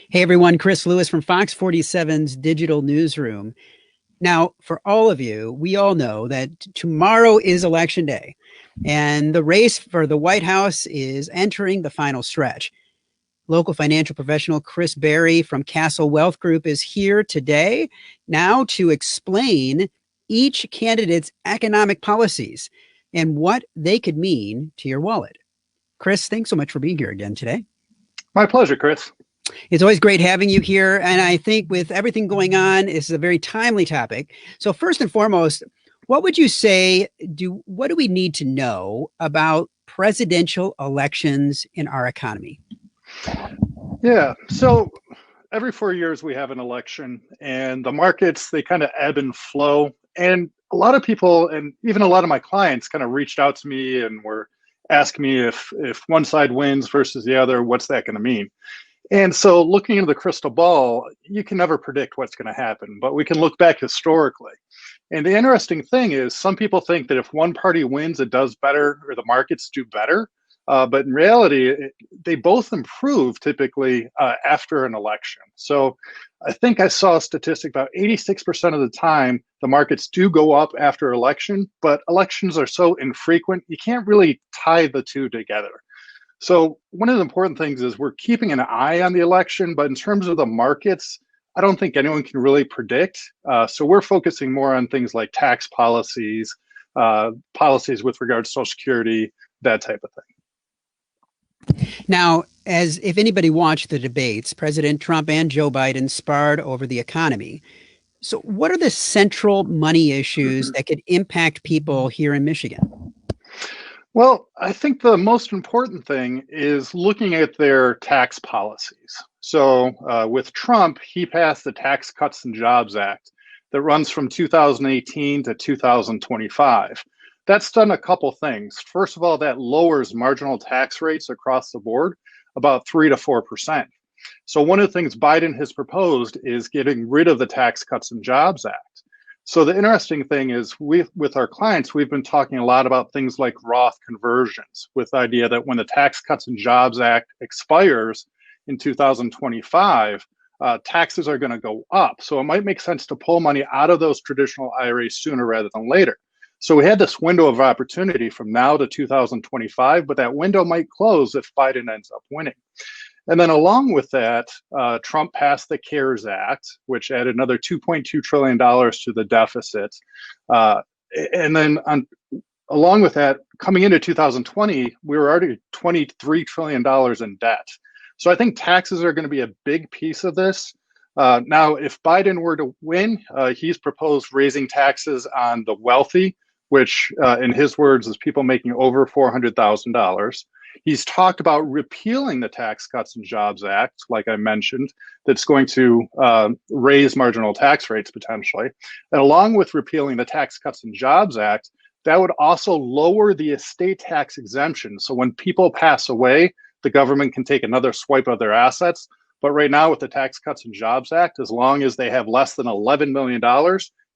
Hey everyone, Chris Lewis from Fox 47's Digital Newsroom. Now, for all of you, we all know that tomorrow is election day, and the race for the White House is entering the final stretch. Local financial professional Chris Berry from Castle Wealth Group is here today now to explain each candidate's economic policies and what they could mean to your wallet. Chris, thanks so much for being here again today. My pleasure, Chris. It's always great having you here. And I think with everything going on, this is a very timely topic. So first and foremost, what would you say, what do we need to know about presidential elections in our economy? Yeah, so every 4 years we have an election, and the markets, they kind of ebb and flow. And a lot of people, and even a lot of my clients, kind of reached out to me and were asking me if one side wins versus the other, what's that going to mean? And so looking into the crystal ball, you can never predict what's going to happen, but we can look back historically. And the interesting thing is some people think that if one party wins, it does better or the markets do better. But in reality, they both improve typically after an election. So I think I saw a statistic about 86% of the time, the markets do go up after election, but elections are so infrequent, you can't really tie the two together. So one of the important things is we're keeping an eye on the election, but in terms of the markets, I don't think anyone can really predict. So we're focusing more on things like tax policies, policies with regard to Social Security, that type of thing. Now, as if anybody watched the debates, President Trump and Joe Biden sparred over the economy. So what are the central money issues that could impact people here in Michigan? Well, I think the most important thing is looking at their tax policies. So with Trump, he passed the Tax Cuts and Jobs Act that runs from 2018 to 2025. That's done a couple things. First of all, that lowers marginal tax rates across the board about 3 to 4%. So one of the things Biden has proposed is getting rid of the Tax Cuts and Jobs Act. So the interesting thing is with our clients, we've been talking a lot about things like Roth conversions with the idea that when the Tax Cuts and Jobs Act expires in 2025, taxes are going to go up. So it might make sense to pull money out of those traditional IRAs sooner rather than later. So we had this window of opportunity from now to 2025, but that window might close if Biden ends up winning. And then along with that, Trump passed the CARES Act, which added another $2.2 trillion to the deficit. And then along with that, coming into 2020, we were already $23 trillion in debt. So I think taxes are going to be a big piece of this. Now, if Biden were to win, he's proposed raising taxes on the wealthy, which in his words is people making over $400,000. He's talked about repealing the Tax Cuts and Jobs Act, like I mentioned, that's going to raise marginal tax rates potentially. And along with repealing the Tax Cuts and Jobs Act, that would also lower the estate tax exemption. So when people pass away, the government can take another swipe of their assets. But right now with the Tax Cuts and Jobs Act, as long as they have less than $11 million,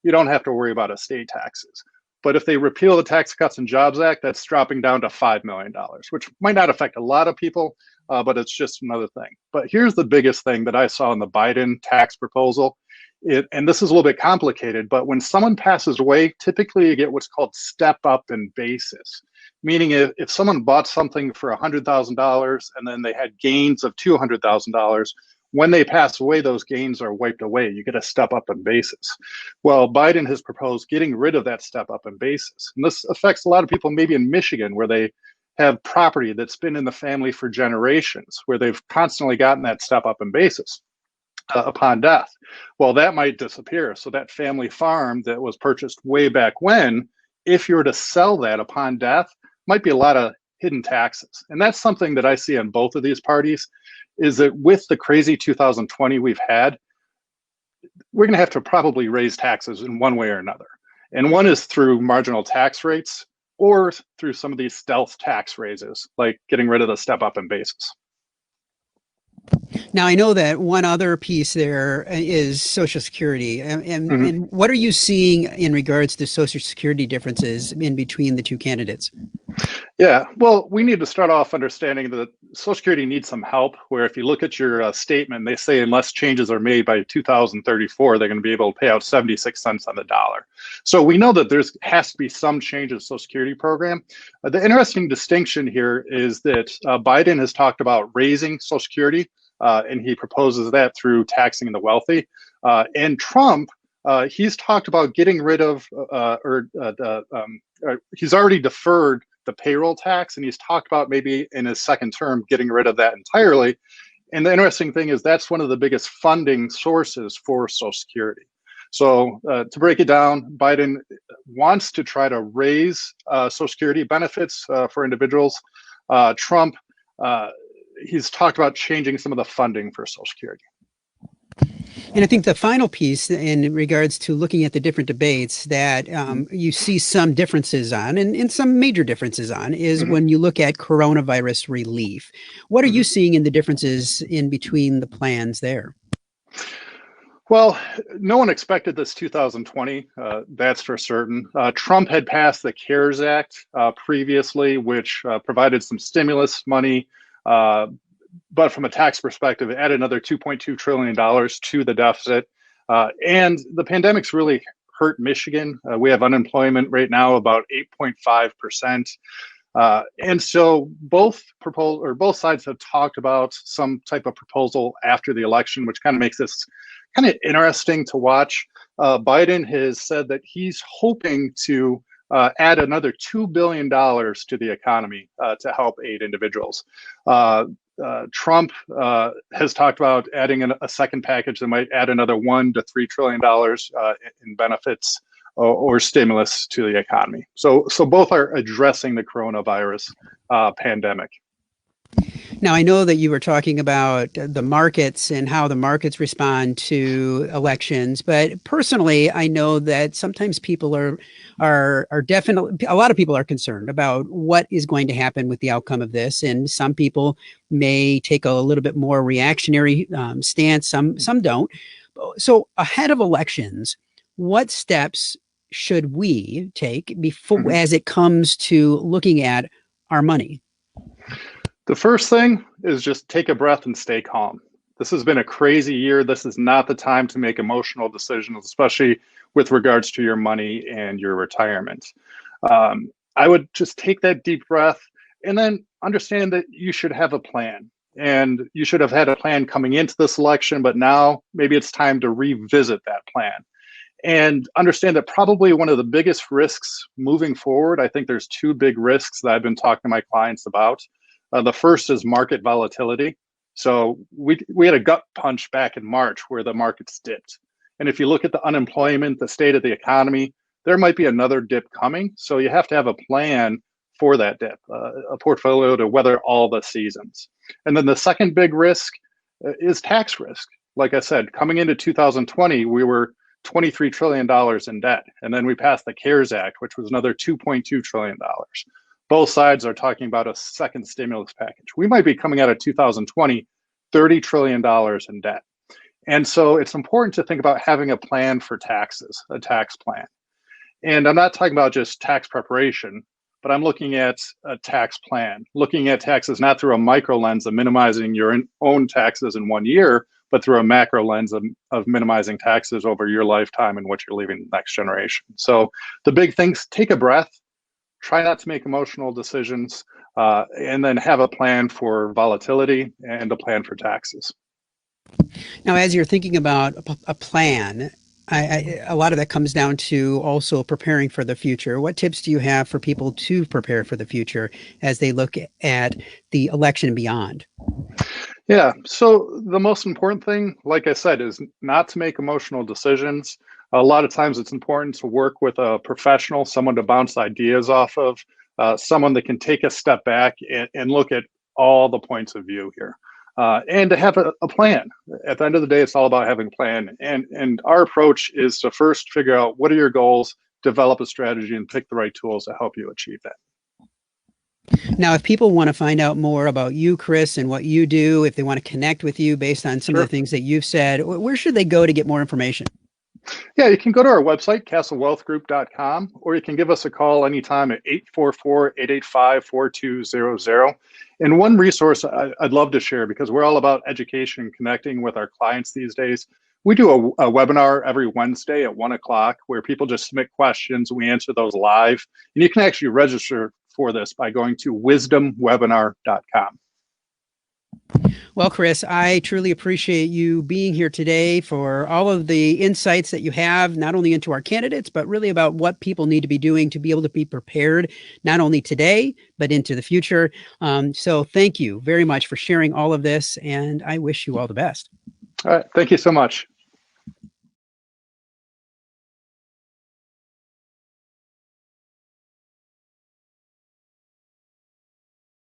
you don't have to worry about estate taxes. But if they repeal the Tax Cuts and Jobs Act, that's dropping down to $5 million, which might not affect a lot of people, but it's just another thing. But here's the biggest thing that I saw in the Biden tax proposal. And this is a little bit complicated, but when someone passes away, typically you get what's called step up in basis. Meaning if someone bought something for $100,000 and then they had gains of $200,000, when they pass away, those gains are wiped away. You get a step up in basis. Well, Biden has proposed getting rid of that step up in basis. And this affects a lot of people maybe in Michigan where they have property that's been in the family for generations, where they've constantly gotten that step up in basis upon death. Well, that might disappear. So that family farm that was purchased way back when, if you were to sell that upon death, might be a lot of hidden taxes. And that's something that I see on both of these parties, is that with the crazy 2020 we've had, we're going to have to probably raise taxes in one way or another. And one is through marginal tax rates or through some of these stealth tax raises, like getting rid of the step up in basis. Now, I know that one other piece there is Social Security. And what are you seeing in regards to Social Security differences in between the two candidates? Yeah, well, we need to start off understanding that Social Security needs some help. Where if you look at your statement, they say unless changes are made by 2034, they're going to be able to pay out 76 cents on the dollar. So we know that there's has to be some change in the Social Security program. The interesting distinction here is that Biden has talked about raising Social Security, and he proposes that through taxing the wealthy. And Trump, he's talked about getting rid of, he's already deferred the payroll tax, and he's talked about maybe in his second term getting rid of that entirely. And the interesting thing is that's one of the biggest funding sources for Social Security. So to break it down, Biden wants to try to raise Social Security benefits for individuals. Trump, he's talked about changing some of the funding for Social Security. And I think the final piece in regards to looking at the different debates that you see some differences on and some major differences on is when you look at coronavirus relief. What are you seeing in the differences in between the plans there? Well, no one expected this 2020, that's for certain. Trump had passed the CARES Act previously, which provided some stimulus money, but from a tax perspective, it added another $2.2 trillion to the deficit. And the pandemic's really hurt Michigan. We have unemployment right now about 8.5%. And so both sides have talked about some type of proposal after the election, which kind of makes this kind of interesting to watch. Biden has said that he's hoping to add another $2 billion to the economy to help aid individuals. Trump has talked about adding a second package that might add another $1 to $3 trillion in benefits or stimulus to the economy. So both are addressing the coronavirus pandemic. Now, I know that you were talking about the markets and how the markets respond to elections, but personally, I know that sometimes people are definitely, a lot of people are concerned about what is going to happen with the outcome of this. And some people may take a little bit more reactionary stance, some don't. So ahead of elections, what steps should we take before, as it comes to looking at our money? The first thing is just take a breath and stay calm. This has been a crazy year. This is not the time to make emotional decisions, especially with regards to your money and your retirement. I would just take that deep breath and then understand that you should have a plan. And you should have had a plan coming into this election, but now maybe it's time to revisit that plan. And understand that probably one of the biggest risks moving forward, I think there's two big risks that I've been talking to my clients about. The first is market volatility. So we had a gut punch back in March where the markets dipped. And if you look at the unemployment, the state of the economy, there might be another dip coming. So you have to have a plan for that dip, a portfolio to weather all the seasons. And then the second big risk is tax risk. Like I said, coming into 2020, we were $23 trillion in debt. And then we passed the CARES Act, which was another $2.2 trillion. Both sides are talking about a second stimulus package. We might be coming out of 2020, $30 trillion in debt. And so it's important to think about having a plan for taxes, a tax plan. And I'm not talking about just tax preparation, but I'm looking at a tax plan, looking at taxes not through a micro lens of minimizing your own taxes in 1 year, but through a macro lens of minimizing taxes over your lifetime and what you're leaving the next generation. So the big things, take a breath, try not to make emotional decisions, and then have a plan for volatility and a plan for taxes. Now, as you're thinking about a plan, a lot of that comes down to also preparing for the future. What tips do you have for people to prepare for the future as they look at the election and beyond? Yeah, so the most important thing, like I said, is not to make emotional decisions. A lot of times it's important to work with a professional, someone to bounce ideas off of, someone that can take a step back and look at all the points of view here. And to have a plan. At the end of the day, it's all about having a plan. And our approach is to first figure out what are your goals, develop a strategy, and pick the right tools to help you achieve that. Now, if people want to find out more about you, Chris, and what you do, if they want to connect with you based on some of the things that you've said, where should they go to get more information? Yeah, you can go to our website, castlewealthgroup.com, or you can give us a call anytime at 844-885-4200. And one resource I'd love to share, because we're all about education and connecting with our clients these days. We do a webinar every Wednesday at 1 o'clock where people just submit questions. We answer those live. And you can actually register for this by going to wisdomwebinar.com. Well, Chris, I truly appreciate you being here today for all of the insights that you have, not only into our candidates, but really about what people need to be doing to be able to be prepared, not only today, but into the future. So thank you very much for sharing all of this, and I wish you all the best. All right. Thank you so much.